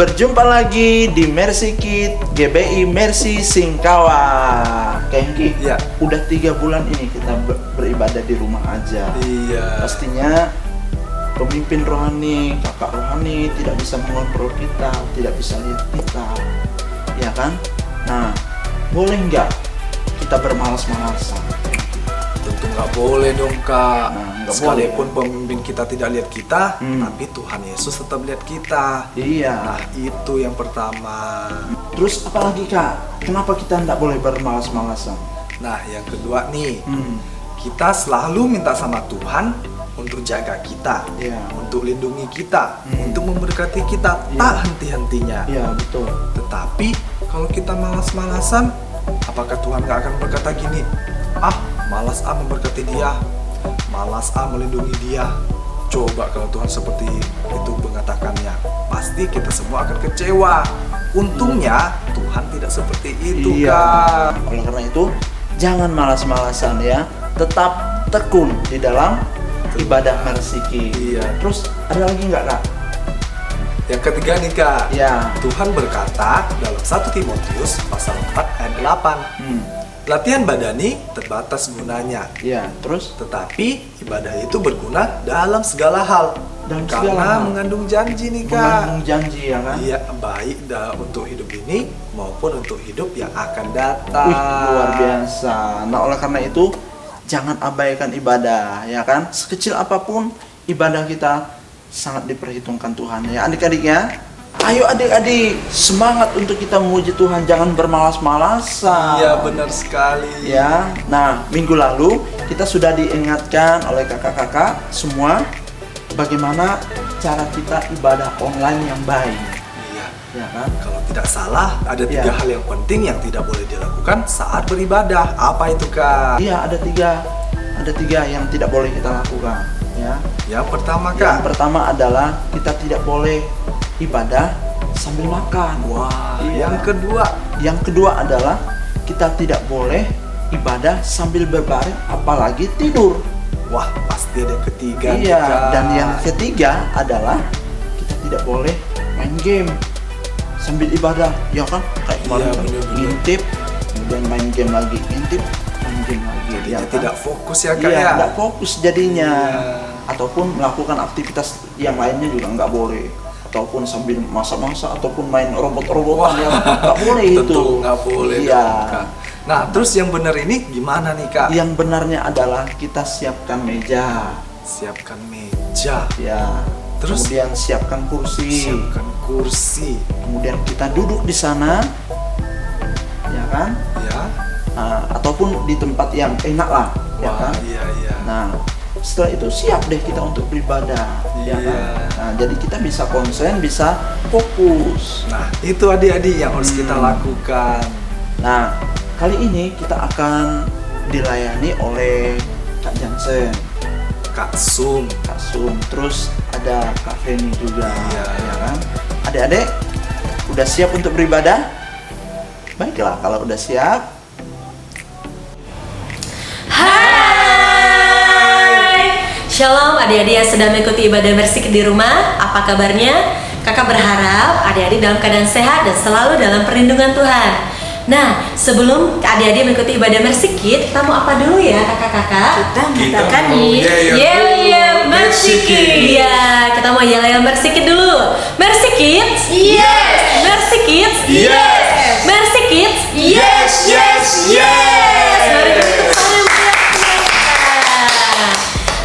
berjumpa lagi di Mercy Kid GBI Mercy Singkawa. Kengki, Ya. udah 3 bulan ini kita beribadah di rumah aja. Iya. Pastinya pemimpin rohani, kakak rohani tidak bisa mengontrol kita, tidak bisa lihat kita, ya kan? Nah, boleh nggak kita bermalas-malasan? Tentu nggak boleh dong Kak. Nah, nggak Sekalipun pemimpin kita tidak lihat kita, Hmm. tapi Tuhan Yesus tetap lihat kita. Iya. Nah itu yang pertama. Terus apalagi Kak? Kenapa kita nggak boleh bermalas-malasan? Nah yang kedua nih, Hmm. kita selalu minta sama Tuhan untuk jaga kita, Iya. untuk lindungi kita, Hmm. untuk memberkati kita Iya. tak henti-hentinya. Iya betul. Tetapi kalau kita malas-malasan, apakah Tuhan gak akan berkata gini, malas memberkati dia, malas melindungi dia. Coba kalau Tuhan seperti itu mengatakannya, pasti kita semua akan kecewa. Untungnya Tuhan tidak seperti itu Kak. Oleh karena itu, jangan malas-malasan ya. Tetap tekun di dalam ibadah Mercy Kid. Iya. Terus ada lagi nggak Kak? Yang ketiga nih Kak, Ya. Tuhan berkata dalam 1 Timotius pasal 4 ayat 8, latihan badani terbatas gunanya, Ya. Terus tetapi ibadah itu berguna dalam segala hal. Dalam Karena segala hal. mengandung janji nih Kak. mengandung janji ya kan? Iya, baik untuk hidup ini maupun untuk hidup yang akan datang. Wih, luar biasa. Nah, oleh karena itu jangan abaikan ibadah, ya kan? Sekecil apapun ibadah kita sangat diperhitungkan Tuhan ya. Adik-adik ya. Ayo adik-adik, semangat untuk kita memuji Tuhan, jangan bermalas-malasan. Iya, benar sekali. Ya. Nah, minggu lalu kita sudah diingatkan oleh kakak-kakak semua bagaimana cara kita ibadah online yang baik, Iya. ya kan? Kalau tidak salah, ada 3 Iya. hal yang penting yang tidak boleh dilakukan saat beribadah. Apa itu Kak? Iya, ada tiga yang tidak boleh kita lakukan, ya. Yang pertama Yang Kak. pertama adalah kita tidak boleh ibadah sambil makan. Wah, Iya. yang Yang kedua adalah kita tidak boleh ibadah sambil berbaring, apalagi tidur. wah, pasti ada yang ketiga nih, Iya, Kak. dan yang ketiga adalah kita tidak boleh main game sambil ibadah, ya kan? Kayak kemarin Iya, bener-bener. ngintip, kemudian main game lagi, ngintip, main game lagi. Jadinya ya kan? tidak fokus ya Kak Iya, ya. nggak fokus jadinya. Iya. Ataupun melakukan aktivitas yang lainnya juga nggak boleh. Ataupun sambil masak-masak, ataupun main robot-robotan, ya nggak boleh itu. Tentu nggak boleh Iya. dong, Kak. Nah, terus yang benar ini gimana nih Kak? Yang benarnya adalah kita siapkan meja, Siapkan meja, ya. Terus? Kemudian siapkan kursi. siapkan kursi, Kemudian kita duduk di sana, ya kan? ya. Nah, ataupun di tempat yang enak lah, ya Wah, kan? iya iya. Nah, setelah itu siap deh kita untuk beribadah, ya kan? Iya. Nah, jadi kita bisa konsen, bisa fokus. Nah, itu adik-adik yang harus kita Hmm. lakukan. Nah, kali ini kita akan dilayani oleh Kak Jansen, Kak Sum. Kak Sum, terus ada Kak Feni juga, Iya. ya kan? Adik-adik, udah siap untuk beribadah? Baiklah, kalau udah siap, Hai, Shalom adik-adik yang sedang mengikuti ibadah Mercy Kid di rumah. Apa kabarnya? Kakak berharap adik-adik dalam keadaan sehat dan selalu dalam perlindungan Tuhan. Nah, sebelum adik-adik mengikuti ibadah Mercy Kid, kita mau apa dulu ya kakak-kakak? Kita Kita mengatakan mau nih Yeah, Mercy Kid. Iya, kita mau yel-yel Mercy Kid dulu. Mercy Kids. Yes. Mercy Kids. Yes. Mercy Kids. Yes, yes, yes. Mari kita tepuk tangan yang meriah mereka.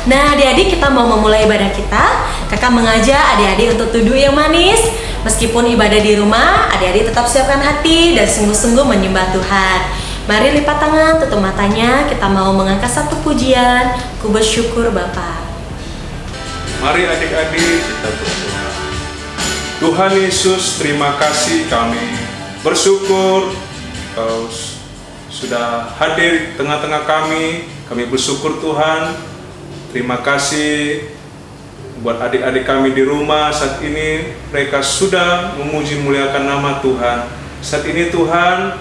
Nah, adik-adik kita mau memulai ibadah kita. Kakak mengajak adik-adik untuk duduk yang manis. Meskipun ibadah di rumah, adik-adik tetap siapkan hati dan sungguh-sungguh menyembah Tuhan. Mari lipat tangan, tutup matanya. Kita mau mengangkat satu pujian. Ku bersyukur Bapa. Mari adik-adik kita berdoa. Tuhan Yesus, terima kasih, kami bersyukur Kau sudah hadir di tengah-tengah kami. Kami bersyukur Tuhan. Terima kasih buat adik-adik kami di rumah saat ini. Mereka sudah memuji muliakan nama Tuhan. Saat ini Tuhan,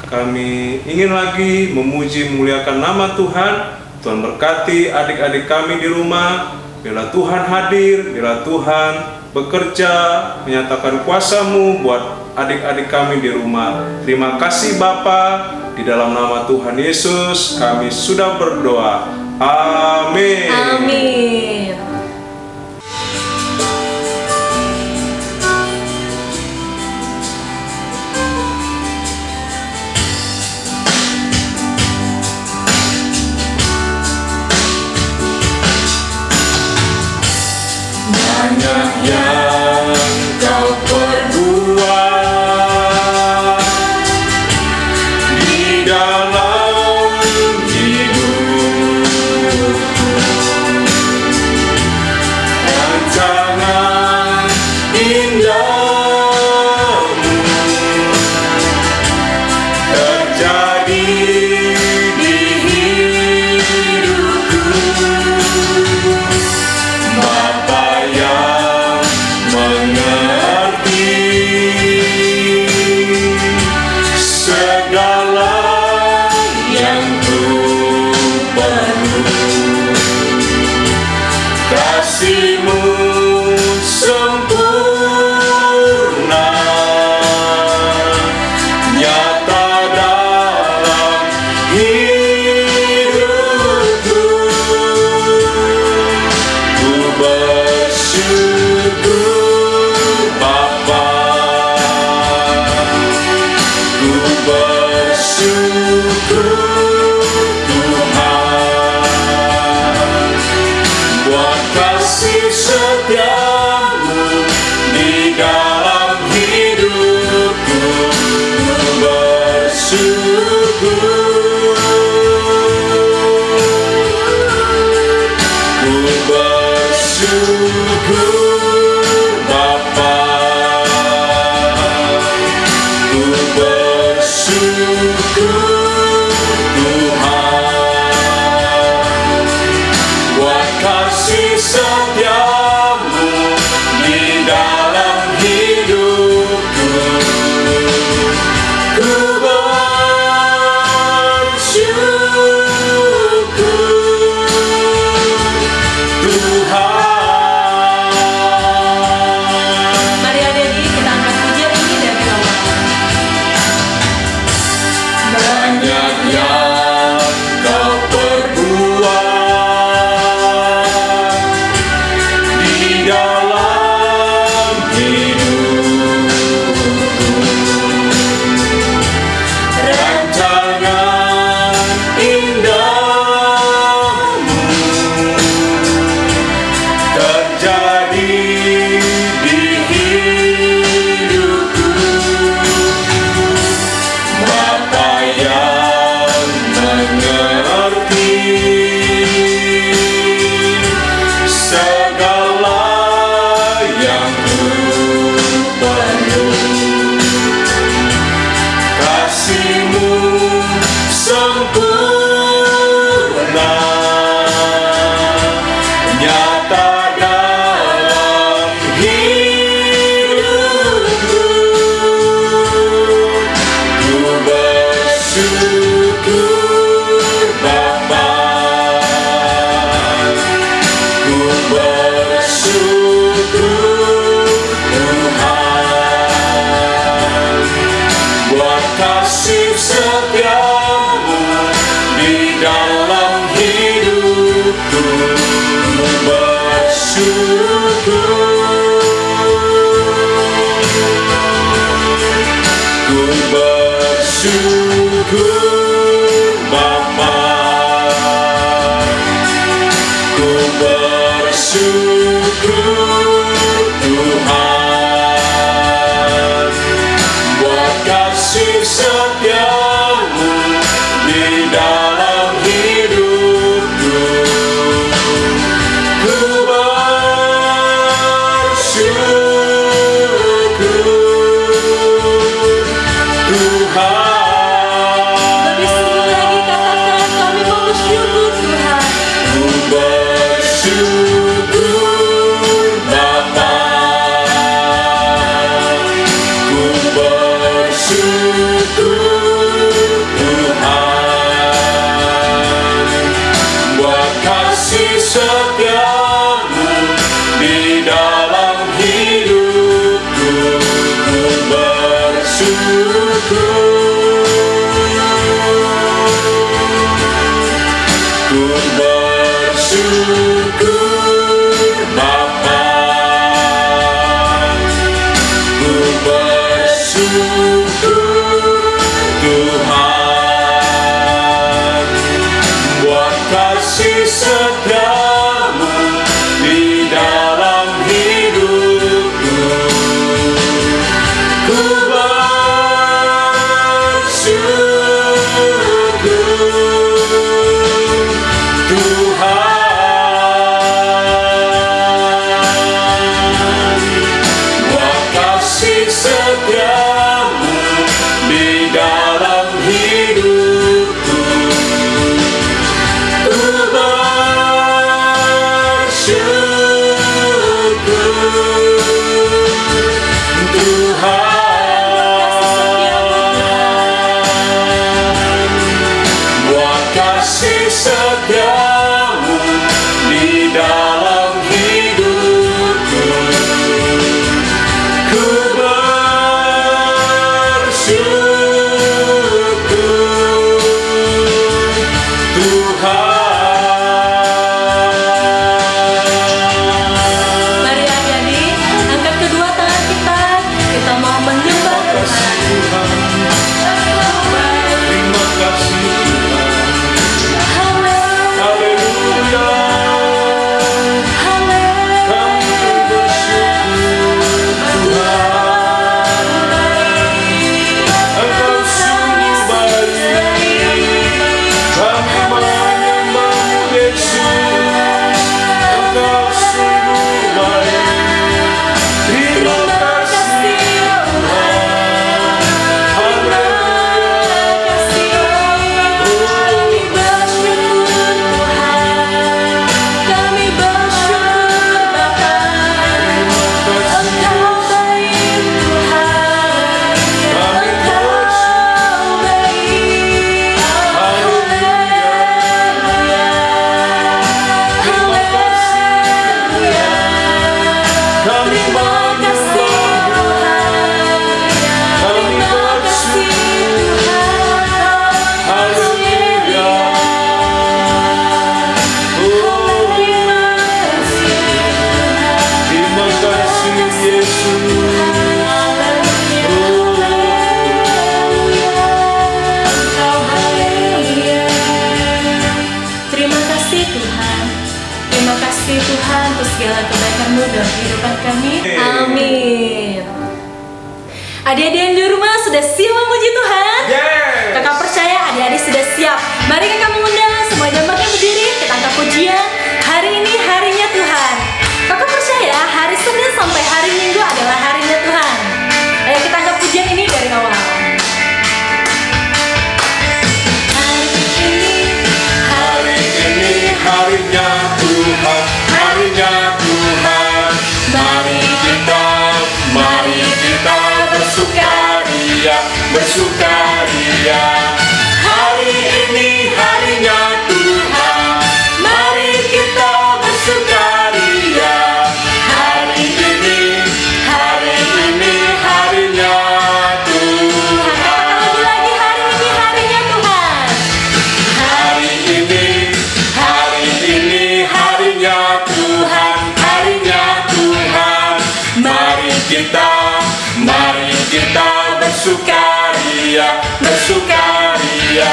kami ingin lagi memuji muliakan nama Tuhan. Tuhan berkati adik-adik kami di rumah. Bila Tuhan hadir, bila Tuhan bekerja, menyatakan kuasa-Mu buat adik-adik kami di rumah. Terima kasih Bapa, di dalam nama Tuhan Yesus kami sudah berdoa. Amin. Amin. Banyak yang kau perbuat di dalam hidupku. Rancangan indahmu terjadi di hidupku. Bapa yang mengerti segala yang ku perlu, kasih-Mu sempurna nyata dalam hidupku. Ku bersyukur Bapa, ku bersyukur Tuhan, buat kasih setia-Mu di dalam hidupku. Ku bersyukur, ku bersyukur Bapa, ku bersyukur Tuhan, buat kasih setia-Mu di dalam hidupku. Ku bersyukur Tuhan. Mari adik-adik kita angkat pujian ini dari Allah. Banyak yang kau perbuat di dalam hidupku. Rancangan indahmu terjadi di hidupku. Bapa yang mengerti segala yang ku perlu, kasih-Mu sempurna nyata dalam hidupku. Ku bersyukur Bapa, ku bersyukur Tuhan, buat kasih setia-Mu di dalam hidupku. Ku bersyukur, ku bersyukur Bapa, ku bersyukur Tuhan, buat kasih setia-Mu di dalam hidupku. Ku bersyukur Tuhan. Lebih sekali lagi katakan kami mau bersyukur Tuhan. Ku bersyukur Bapa, ku bersyukur Tuhan, buat kasih setia-Mu di dalam hidup. Ku bersyukur Bapa, ku bersyukur Tuhan, buat kasih setiamu di dalam hidupku. Ku setiamu di dalam hidupku. Ku bersyukur Tuhan. Mari adik-adik, angkat kedua tangan kita. Kita mau menyembah Tuhan. Terima kasih Tuhan. Haleluya. Kami bersyukur Tuhan. Engkau sungguh baik. Kami menyembah Yesus. Engkau sungguh baik. Terima kasih Tuhan. Haleluya. Tuhan untuk segala kebaikan-Mu dalam kehidupan kami. Amin. Adik-adik yang di rumah sudah siap memuji Tuhan? Yes. Kakak percaya adik-adik sudah siap. Mari kakak mengundang semua jambaknya berdiri. Kita angkat pujian. Hari ini harinya Tuhan. Kakak percaya hari Senin sampai hari Minggu adalah harinya Tuhan. Ayo kita angkat pujian ini dari awal. Hari ini harinya Tuhan, harinya Tuhan. Mari kita bersukaria, bersukaria. Hari ini harinya Tuhan, mari kita bersukaria. Hari ini harinya Tuhan. Katakan lagi, hari ini harinya Tuhan. Hari ini harinya Tuhan, harinya Tuhan. Mari kita bersukaria, bersukaria.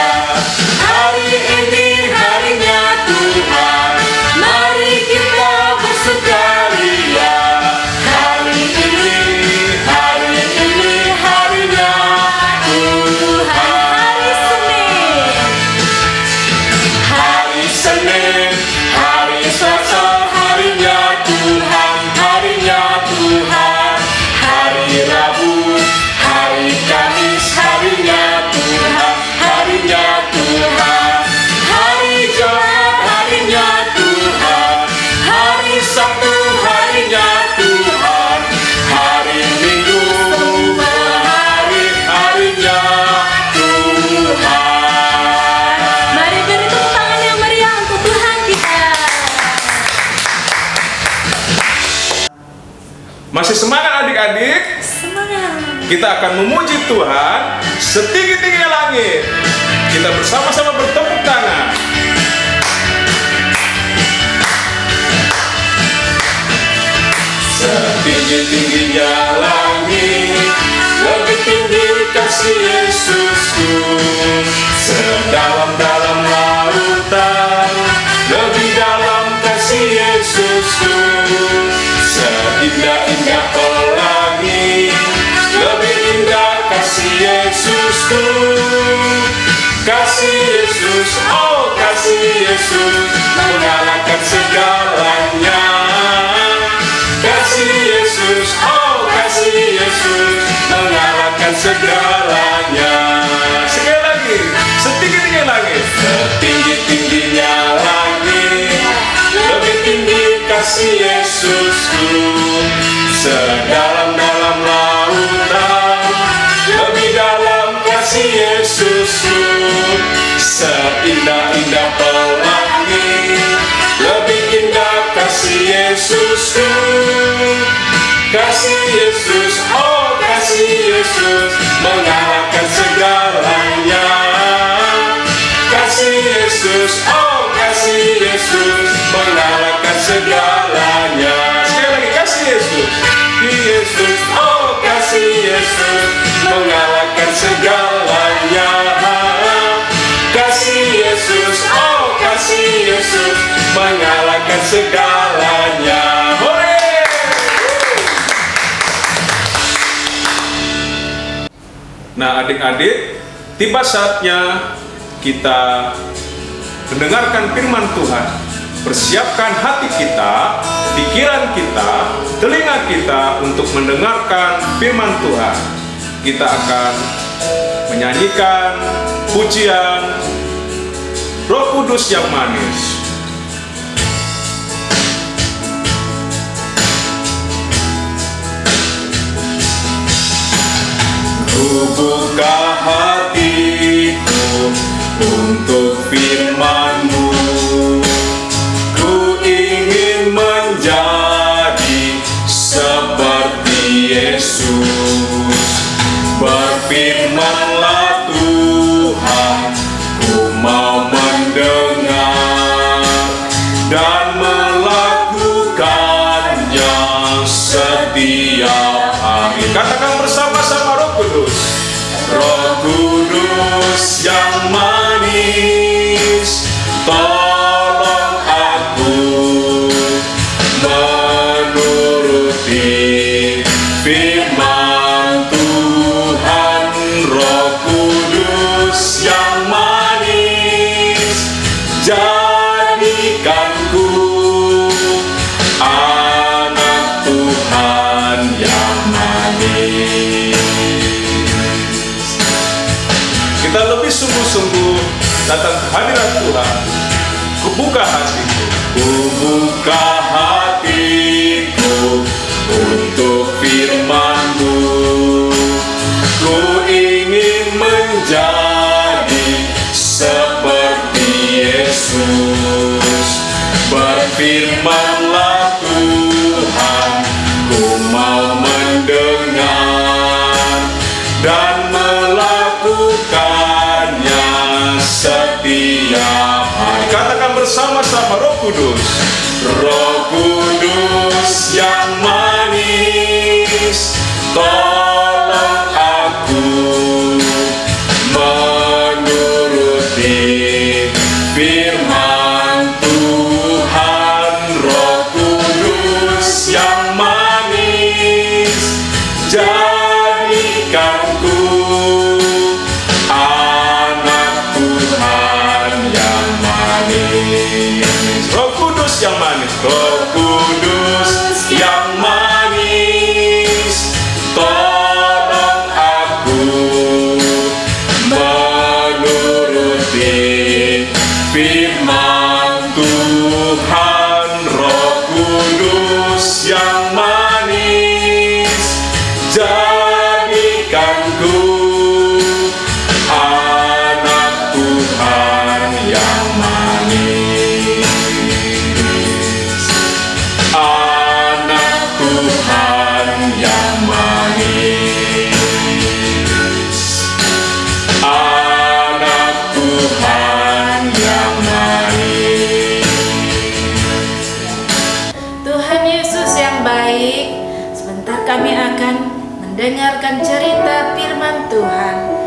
Hari ini harinya Tuhan, mari kita bersukaria. Hari ini harinya Tuhan. Hari Senin, hari Selasa, harinya Tuhan, harinya Tuhan. Hari Rabu, hari Kamis, harinya Tuhan, harinya Tuhan. Hari Jumat, harinya Tuhan. Hari Sabtu, harinya Tuhan. Hari Minggu, harinya Tuhan. Mari beri tepuk tangan yang meriah untuk Tuhan kita. Masih semangat adik-adik? Semangat. Kita akan memuji Tuhan setinggi-tingginya langit. Kita bersama-sama bertepuk tangan. Kasih Yesus, oh kasih Yesus mengalahkan segalanya. Kasih Yesus, oh kasih Yesus mengalahkan segalanya. Sekali lagi, setinggi-tinggi langit, setinggi-tingginya langit, lebih tinggi kasih Yesusku. Sedalam-dalam lautan, lebih dalam kasih Yesusku. Seindah-indah pelangi, lebih indah kasih Yesusku. Kasih Yesus, oh kasih Yesus mengalahkan segalanya. Kasih Yesus, oh kasih Yesus mengalahkan segalanya. Sekali lagi, kasih Yesus, Yesus, oh kasih Yesus mengalahkan segalanya. Kasih Yesus, oh kasih Yesus mengalahkan segalanya. Hore! Nah adik-adik, tiba saatnya kita mendengarkan firman Tuhan. Persiapkan hati kita, pikiran kita, telinga kita untuk mendengarkan firman Tuhan. Kita akan menyanyikan pujian Roh Kudus yang manis. Ku buka hatiku untuk firman-Mu. Ku ingin menjadi seperti Yesus. Berfirmanlah Tuhan, ku mau mendengar dan melakukannya setiap hari. Katakan bersama-sama, Roh Kudus. Roh Kudus yang manis, tolong aku menuruti firman Tuhan. Roh Kudus yang manis, jadikanku anak Tuhan yang manis. Kita lebih sungguh-sungguh datang ke hadirat Tuhan. Ku buka hatiku, ku buka hatiku untuk firman-Mu. Ku ingin menjadi seperti Yesus. Berfirmanlah Tuhan, ku mau mendengar dan melakukannya setiap hari. Katakan bersama-sama, Roh Kudus. Roh Kudus yang manis, tolong aku menuruti firman Tuhan. Roh Kudus yang manis, jadikanku anak Tuhan yang manis. Roh Kudus yang manis, Roh Kudus yang manis, tolong aku menuruti firman Tuhan. Roh Kudus yang manis, jadikanku anak Tuhan yang manis. Anak Tuhan yang manis. Anak Tuhan yang manis. Tuhan Yesus yang baik, sebentar kami akan mendengarkan cerita firman Tuhan.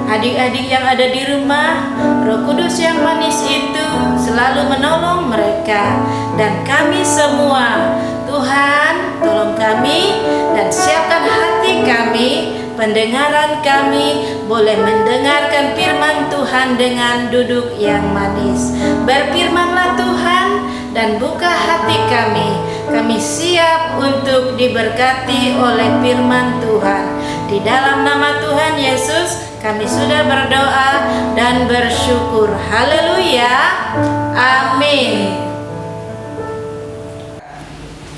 Adik-adik yang ada di rumah, Roh Kudus yang manis itu selalu menolong mereka dan kami semua. Tuhan, tolong kami dan siapkan hati kami pendengaran kami boleh mendengarkan firman Tuhan dengan duduk yang manis. Berfirmanlah Tuhan dan buka hati kami. Kami siap untuk diberkati oleh firman Tuhan. Di dalam nama Tuhan Yesus kami sudah berdoa dan bersyukur. Haleluya. Amin.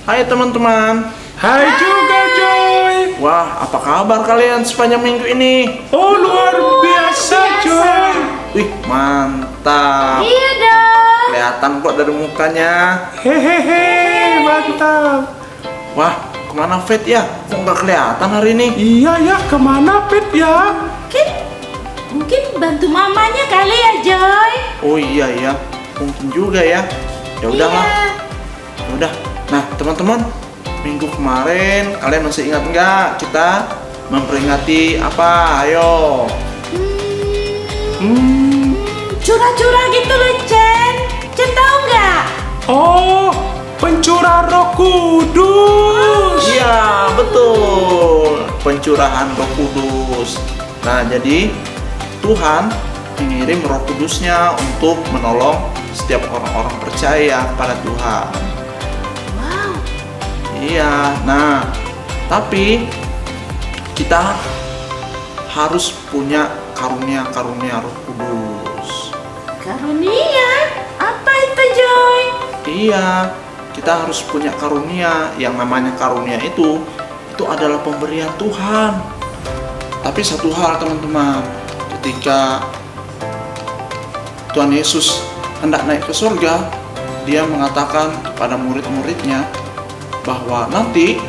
Hai teman-teman. Hai juga Joy. Wah, apa kabar kalian sepanjang minggu ini? Oh luar biasa Joy. Wih, mantap. Iya dong. Kelihatan kok dari mukanya. Hehehe, mantap. Wah, kemana Fit ya? Kok nggak kelihatan hari ini? Iya ya, kemana Pit ya? Mungkin bantu mamanya kali ya, Joy. Oh iya ya, mungkin juga ya. Ya udahlah. Ya udah. Nah, teman-teman, minggu kemarin kalian masih ingat nggak kita memperingati apa? Ayo. Curah-curah gitu loh, Chen. Chen tahu nggak? Oh, pencurah Roh Kudus. Iya, betul. Pencurahan Roh Kudus. Nah, jadi Tuhan mengirim Roh Kudusnya untuk menolong setiap orang-orang percaya pada Tuhan. Wow. Iya, nah, tapi kita harus punya karunia-karunia Roh Kudus. Karunia? Apa itu, Joy? Iya, kita harus punya karunia. Yang namanya karunia itu adalah pemberian Tuhan. Tapi satu hal teman-teman, ketika Tuhan Yesus hendak naik ke surga, dia mengatakan kepada murid-muridnya bahwa nanti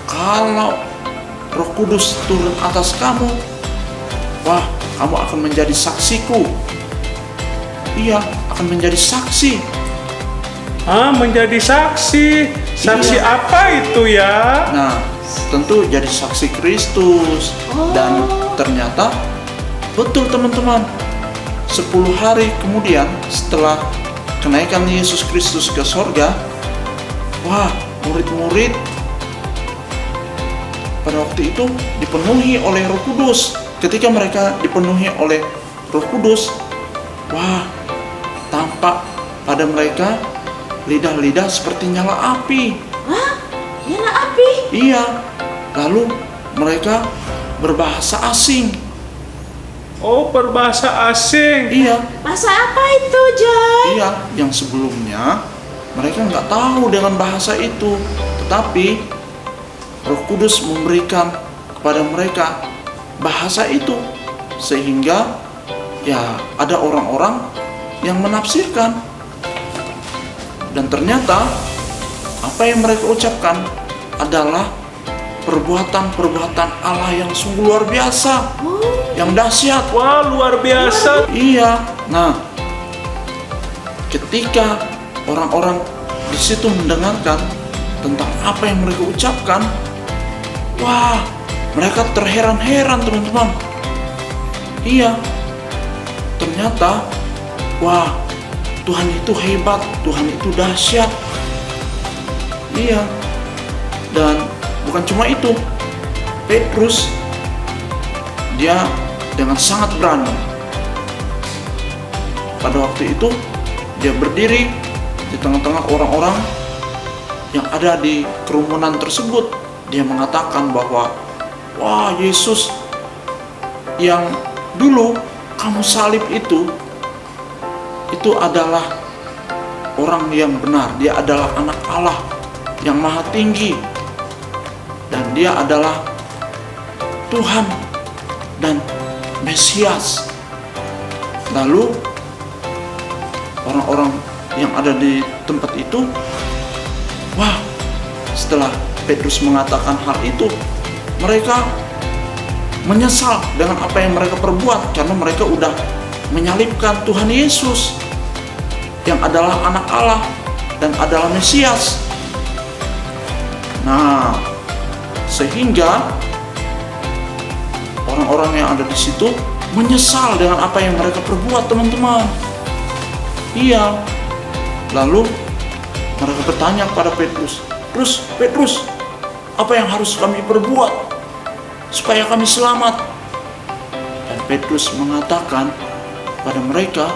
kalau Roh Kudus turun atas kamu, wah, kamu akan menjadi saksiku. Iya, akan menjadi saksi. Menjadi saksi. Saksi Iya. apa itu ya? Nah, tentu jadi saksi Kristus. Dan ternyata betul teman-teman, 10 hari kemudian setelah kenaikan Yesus Kristus ke sorga, wah, murid-murid pada waktu itu dipenuhi oleh Roh Kudus. Ketika mereka dipenuhi oleh Roh Kudus, wah, tampak pada mereka lidah-lidah seperti nyala api. Hah? Nyala api? Iya, lalu mereka berbahasa asing. Oh, berbahasa asing. Iya, Bahasa apa itu, Joy? iya, yang sebelumnya mereka nggak tahu dengan bahasa itu, tetapi Roh Kudus memberikan kepada mereka bahasa itu, sehingga ya ada orang-orang yang menafsirkan, dan ternyata apa yang mereka ucapkan adalah perbuatan-perbuatan Allah yang sungguh luar biasa, yang dahsyat. Wah, luar biasa. Iya. Nah, ketika orang-orang di situ mendengarkan tentang apa yang mereka ucapkan, wah, mereka terheran-heran teman-teman. Iya. Ternyata, wah, Tuhan itu hebat, Tuhan itu dahsyat. Iya. Dan bukan cuma itu, Petrus dia dengan sangat berani. Pada waktu itu dia berdiri di tengah-tengah orang-orang yang ada di kerumunan tersebut. Dia mengatakan bahwa, wah, Yesus yang dulu kamu salib itu adalah orang yang benar. Dia adalah anak Allah yang maha tinggi, dan dia adalah Tuhan dan Mesias. Lalu orang-orang yang ada di tempat itu, wah, setelah Petrus mengatakan hal itu, mereka menyesal dengan apa yang mereka perbuat, karena mereka udah menyalibkan Tuhan Yesus yang adalah anak Allah dan adalah Mesias. Nah, sehingga orang-orang yang ada di situ menyesal dengan apa yang mereka perbuat, teman-teman. Iya. Lalu mereka bertanya kepada Petrus, Petrus, apa yang harus kami perbuat supaya kami selamat. Dan Petrus mengatakan pada mereka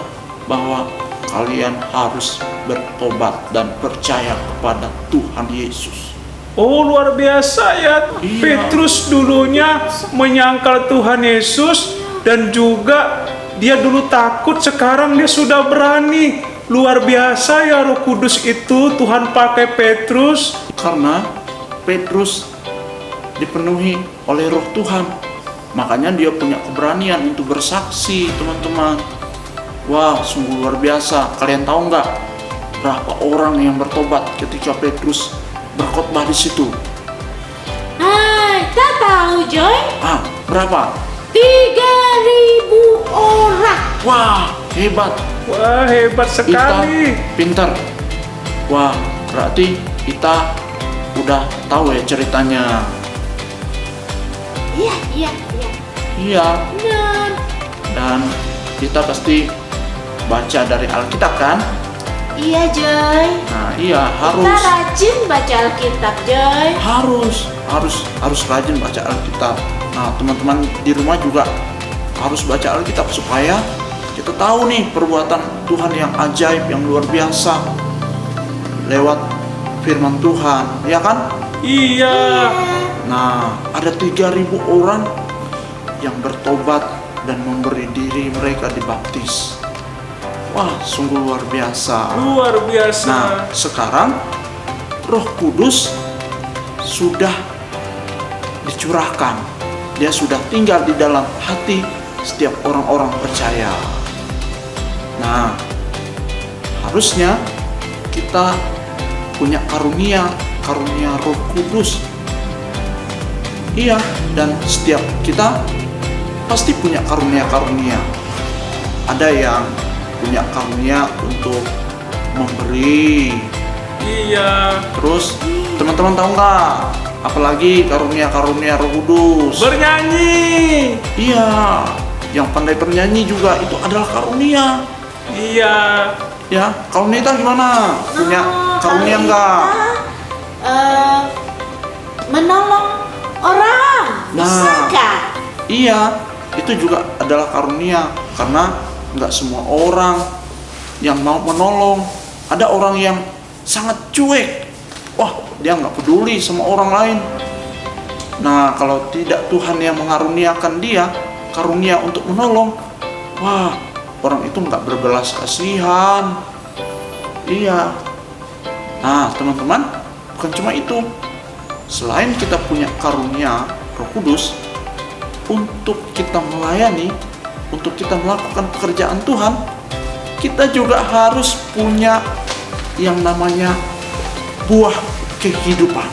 bahwa kalian harus bertobat dan percaya kepada Tuhan Yesus. Oh, luar biasa ya. Iya. Petrus dulunya menyangkal Tuhan Yesus dan juga dia dulu takut, sekarang dia sudah berani. Luar biasa ya, Roh Kudus itu Tuhan pakai Petrus. Karena Petrus dipenuhi oleh Roh Tuhan, makanya dia punya keberanian untuk bersaksi, teman-teman. Wah, sungguh luar biasa. Kalian tahu nggak berapa orang yang bertobat ketika Petrus berkhotbah di situ? Kita tahu Joy, Berapa? 3.000 orang. Wah, hebat. Wah, hebat sekali. Ita pintar. Wah, berarti kita udah tahu ya ceritanya. Iya. Iya, Benar. dan kita pasti baca dari Alkitab kan? Iya Joy. Nah, iya, Kita harus rajin baca Alkitab Joy. harus rajin baca Alkitab. Nah, teman-teman di rumah juga harus baca Alkitab supaya kita tahu nih perbuatan Tuhan yang ajaib, yang luar biasa lewat firman Tuhan, ya kan? Iya. Nah, ada 3.000 orang yang bertobat dan memberi diri mereka dibaptis. Wah, sungguh luar biasa. Luar biasa. Nah, sekarang Roh Kudus sudah dicurahkan. Dia sudah tinggal di dalam hati setiap orang-orang percaya. Nah, harusnya kita punya karunia Roh Kudus. Iya, dan setiap kita pasti punya karunia-karunia. Ada yang punya karunia untuk memberi. Iya. Terus teman-teman tahu nggak? Apalagi karunia-karunia Roh Kudus. Bernyanyi. Iya, yang pandai bernyanyi juga itu adalah karunia. Iya. Ya, kalau Nita gimana? Punya karunia Kalau nggak? kita, menolong orang. Nah. Bisa nggak? Iya, itu juga adalah karunia karena nggak semua orang yang mau menolong. Ada orang yang sangat cuek. Wah, dia nggak peduli sama orang lain. Nah, kalau tidak Tuhan yang mengaruniakan dia karunia untuk menolong, wah, orang itu nggak berbelas kasihan. Iya. Nah, teman-teman, bukan cuma itu. Selain kita punya karunia Roh Kudus untuk kita melayani, untuk kita melakukan pekerjaan Tuhan, kita juga harus punya yang namanya buah kehidupan.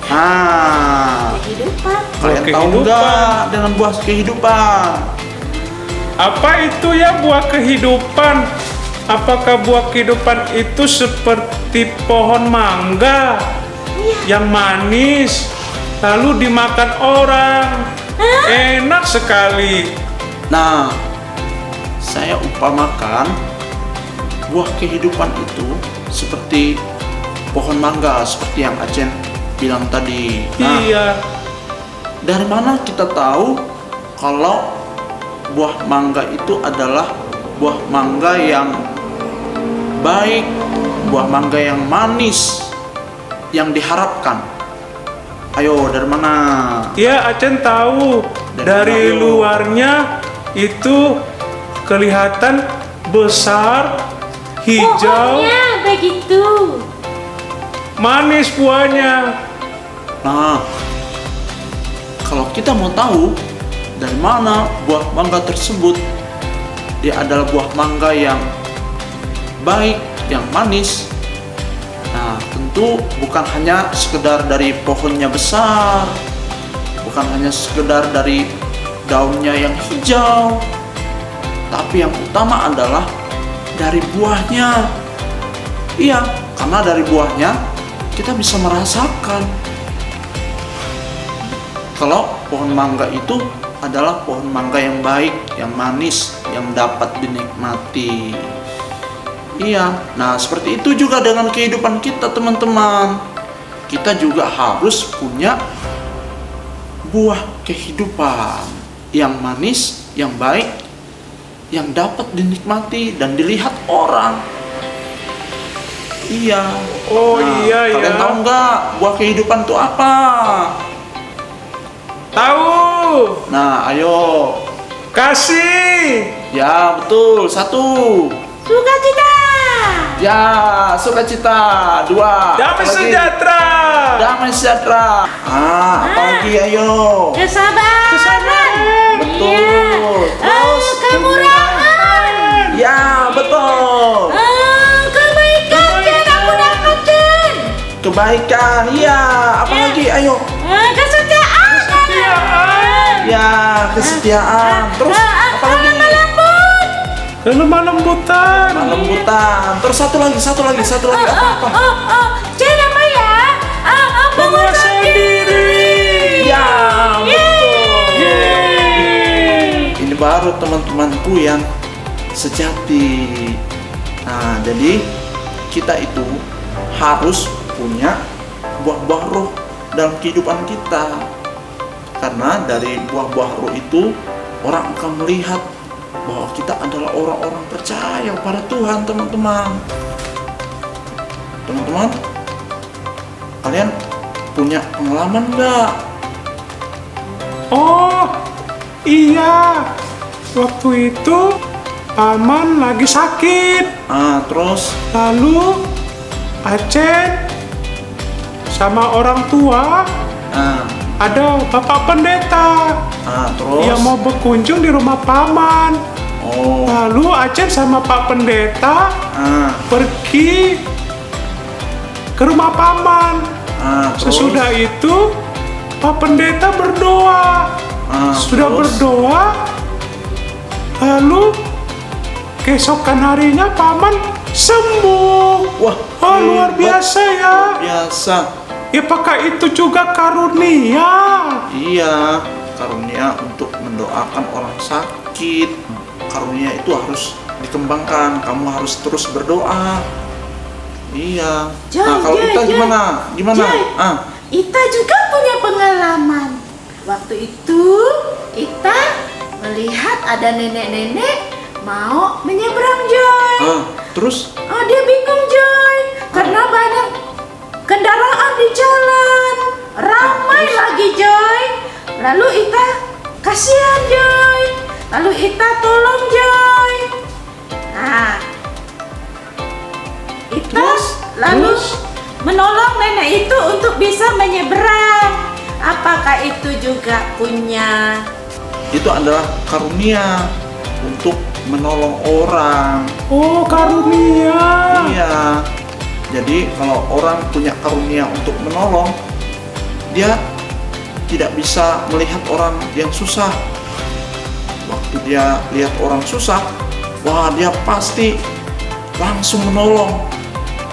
Nah, Kehidupan. kalian tahu kehidupan. nggak dengan buah kehidupan? Apa itu ya buah kehidupan? Apakah buah kehidupan itu seperti pohon mangga yang manis lalu dimakan orang? Enak sekali. Nah, saya umpamakan buah kehidupan itu seperti pohon mangga, seperti yang Acen bilang tadi. Nah, Iya. dari mana kita tahu kalau buah mangga itu adalah buah mangga yang baik, buah mangga yang manis, yang diharapkan? Ayo, dari mana? Ya, Acen tahu. Dari mana, Yo? luarnya itu kelihatan besar, hijau, Pokoknya begitu. manis buahnya. Nah, kalau kita mau tahu dari mana buah mangga tersebut, dia adalah buah mangga yang baik, yang manis. Nah, tentu bukan hanya sekedar dari pohonnya besar, bukan hanya sekedar dari daunnya yang hijau, tapi yang utama adalah dari buahnya. Iya, karena dari buahnya kita bisa merasakan kalau pohon mangga itu adalah pohon mangga yang baik, yang manis, yang dapat dinikmati. Iya, nah seperti itu juga dengan kehidupan kita, teman-teman. Kita juga harus punya buah kehidupan yang manis, yang baik, yang dapat dinikmati dan dilihat orang. Iya. Oh iya Kalian ya. tahu nggak buah kehidupan itu apa? Tahu. Nah, ayo. Kasih. Ya, betul. 1. Sukacita. Ya, sukacita. 2. Damai sejahtera. Damai sejahtera. Apalagi ayo. Kesabaran. Betul. Iya. Terus Kemurahan. ya, betul. Kebaikan Jen, aku dapat Jen. Kebaikan. Iya, apalagi ayo. Kesetiaan. Ya, kesetiaan. Terus apalagi? Lemah lembutan. Lembutan. Terus satu lagi apa? Jen apa ya? Menguasai diri. Ya, betul. Yeay. Ini baru teman-temanku yang sejati. Nah, jadi kita itu harus punya buah-buah roh dalam kehidupan kita. Karena dari buah-buah roh itu orang akan melihat bahwa kita adalah orang-orang percaya pada Tuhan, teman-teman. Teman-teman, kalian punya pengalaman nggak? Oh iya, waktu itu paman lagi sakit. Terus Lalu Acen sama orang tua ada bapak pendeta terus yang mau berkunjung di rumah paman. oh Lalu Acen sama pak pendeta pergi ke rumah paman. terus Sesudah itu pak pendeta berdoa. Sudah terus? berdoa, lalu keesokan harinya paman sembuh. Wah, Luar hebat. biasa ya. Biasa. Ya apakah itu juga karunia? Iya, karunia untuk mendoakan orang sakit. Karunia itu harus dikembangkan. Kamu harus terus berdoa. Iya. Joy, Nah, kalau Joy, kita Joy. gimana? Gimana? Joy. Ita juga punya pengalaman. Waktu itu Ita melihat ada nenek-nenek mau menyeberang Joy. Terus? Dia bingung Joy karena banyak kendaraan di jalan, ramai lagi Joy. Lalu Ita kasihan Joy. Lalu Ita tolong Joy. Ita lalu menolong nenek itu untuk bisa menyeberang. Apakah itu juga punya? Itu adalah karunia untuk menolong orang. Oh, karunia. Iya. Jadi kalau orang punya karunia untuk menolong, dia tidak bisa melihat orang yang susah. Waktu dia lihat orang susah, wah dia pasti langsung menolong.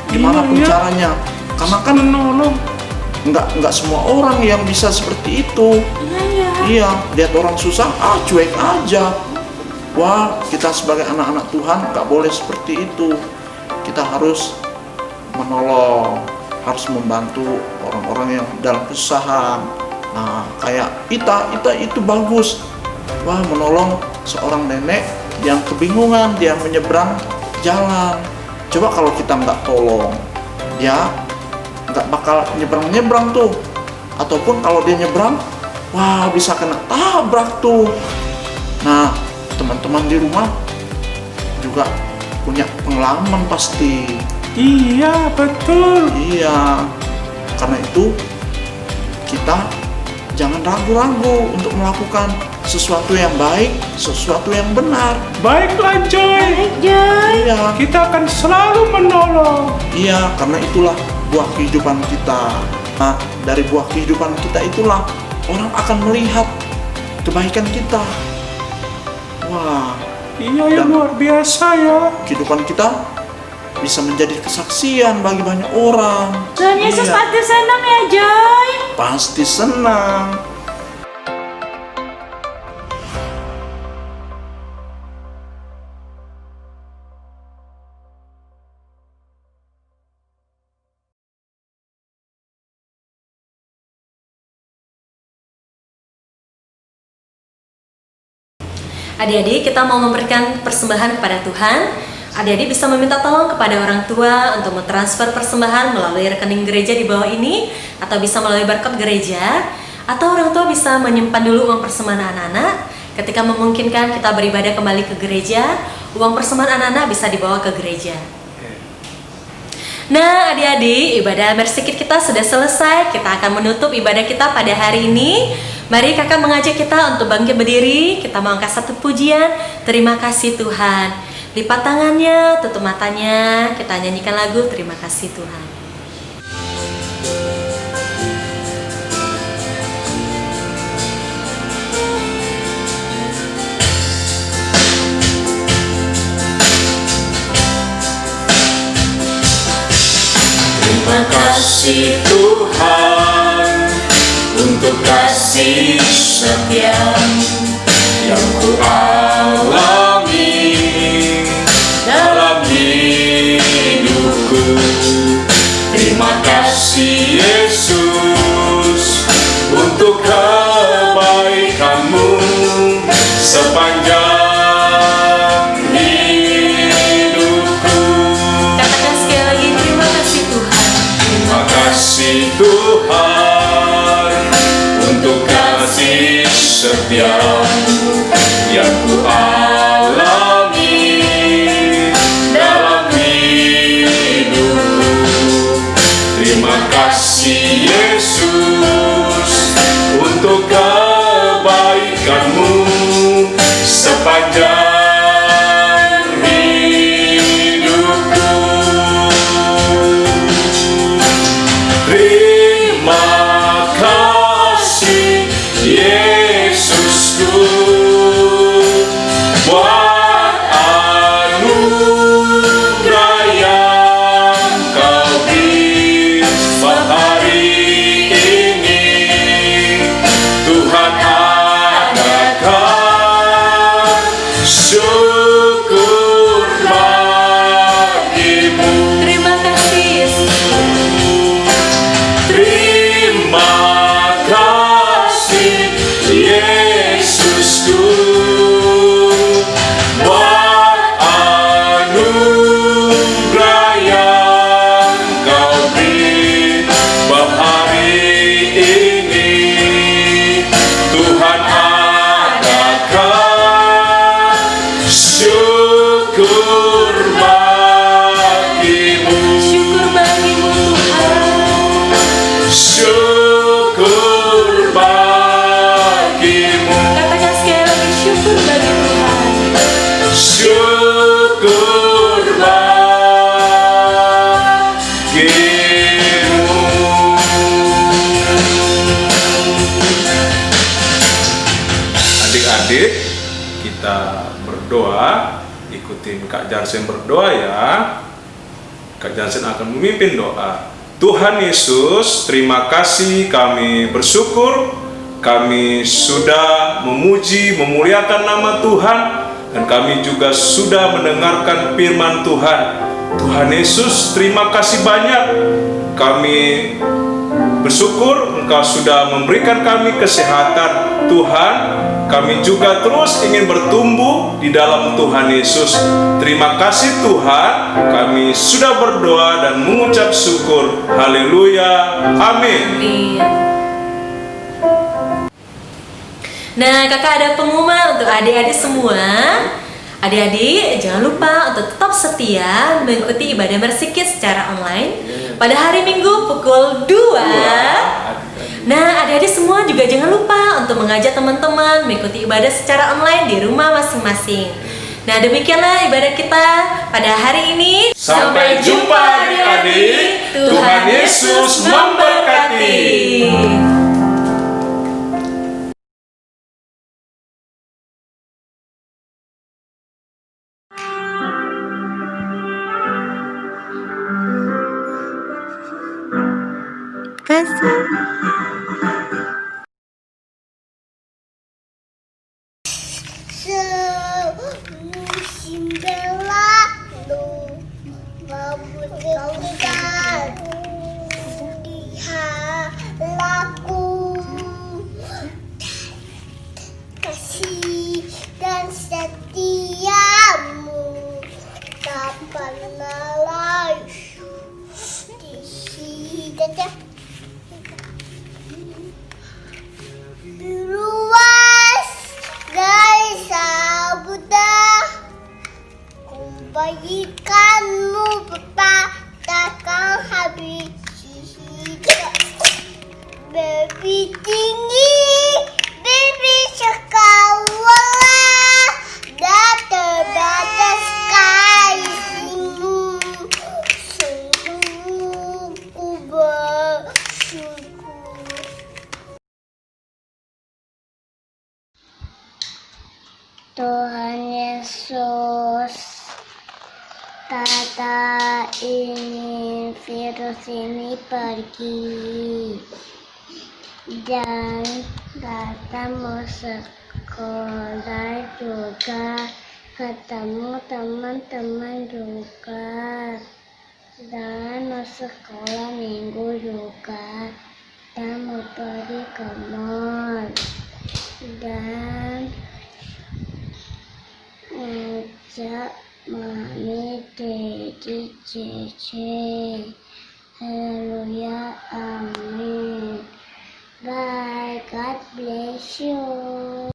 Gimana pun Iya. caranya. Karena kan Menolong. nggak semua orang yang bisa seperti itu. Iya. Iya, lihat orang susah, cuek aja. Wah, kita sebagai anak-anak Tuhan nggak boleh seperti itu. Kita harus menolong, harus membantu orang-orang yang dalam kesusahan. Nah, kayak Ita itu bagus. Wah, menolong seorang nenek yang kebingungan, dia menyeberang jalan. Coba kalau kita nggak tolong, dia nggak bakal nyebrang tuh. Ataupun kalau dia nyebrang, wah bisa kena tabrak tuh. Nah, teman-teman di rumah juga punya pengalaman pasti. Iya, betul. Iya, karena itu kita jangan ragu-ragu untuk melakukan sesuatu yang baik, sesuatu yang benar. Baiklah, Joy. Baik Joy. Iya, Kita akan selalu menolong. iya, karena itulah buah kehidupan kita. Nah, dari buah kehidupan kita itulah orang akan melihat kebaikan kita. Wah, Iya, yang Dan- luar biasa ya. kehidupan kita bisa menjadi kesaksian bagi banyak orang. Tuhan Yesus Iya, pasti senang ya Joy. pasti senang. Adik-adik, kita mau memberikan persembahan kepada Tuhan. Adik-adik bisa meminta tolong kepada orang tua untuk mentransfer persembahan melalui rekening gereja di bawah ini, atau bisa melalui barcode gereja, atau orang tua bisa menyimpan dulu uang persembahan anak-anak. Ketika memungkinkan kita beribadah kembali ke gereja, uang persembahan anak-anak bisa dibawa ke gereja. Nah, adik-adik, ibadah Mercy Kids kita sudah selesai. Kita akan menutup ibadah kita pada hari ini. Mari kakak mengajak kita untuk bangkit berdiri. Kita mau angkat satu pujian. Terima kasih Tuhan. Lipat tangannya, tutup matanya. Kita nyanyikan lagu Terima Kasih Tuhan. Terima kasih Tuhan untuk kasih setia-Mu yang Ku alami dalam hidupku. Terima kasih Yesus untuk kebaikan-Mu sepanjang hidupku. Katakan sekali lagi, terima kasih Tuhan. Terima kasih Tuhan untuk kasih setia-Mu yang Ku alami dalam hidupku. Terima kasih Yesus untuk kebaikan-Mu sepanjang hidupku. Terima kasih Yesusku buat anugerah yang Kau beri hari ini. Tuhan adakan syukur bagi-Mu. Terima kasih Yesus. Terima kasih Yesusku buat anugerah yang Kau beri hari ini. Tuhan adakan syukur bagi-Mu. Syukur bagi-Mu Tuhan. Syukur bagi-Mu. Katakan sekali lagi, syukur bagi Tuhan. Syukur bagi-Mu. Adik-adik, kita berdoa. Ikutin Kak Jansen berdoa ya. Kak Jansen akan memimpin doa. Tuhan Yesus, terima kasih, kami bersyukur, kami sudah memuji, memuliakan nama Tuhan, dan kami juga sudah mendengarkan firman Tuhan. Tuhan Yesus, terima kasih banyak, kami bersyukur Engkau sudah memberikan kami kesehatan. Tuhan, kami juga terus ingin bertumbuh di dalam Tuhan Yesus. Terima kasih Tuhan, kami sudah berdoa dan mengucap syukur. Haleluya, amin. Amin. Nah, kakak ada pengumuman untuk adik-adik semua. Adik-adik, jangan lupa untuk tetap setia mengikuti ibadah Mercy Kids secara online pada hari Minggu pukul 2. Nah, adik-adik semua juga jangan lupa untuk mengajak teman-teman mengikuti ibadah secara online di rumah masing-masing. Nah, demikianlah ibadah kita pada hari ini. Sampai jumpa adik-adik. Tuhan Yesus memberkati. Musim berlalu, rambut kau di halaku, kasih dan Dadah. Luas dari samudra, kebaikanmu Bapa takkan habis hidup. Baby tinggi, baby cakrawala, dan terbatas kasihmu. Sungguh ku bersyukur. Tuhan Yesus, Tata ingin virus ini pergi dan Tata mau sekolah juga, ketemu teman-teman juga, dan mau sekolah minggu juga, dan mau pergi ke mall, dan ngajak mami, dedi, cece. Haleluya, amin. Bye, God bless you.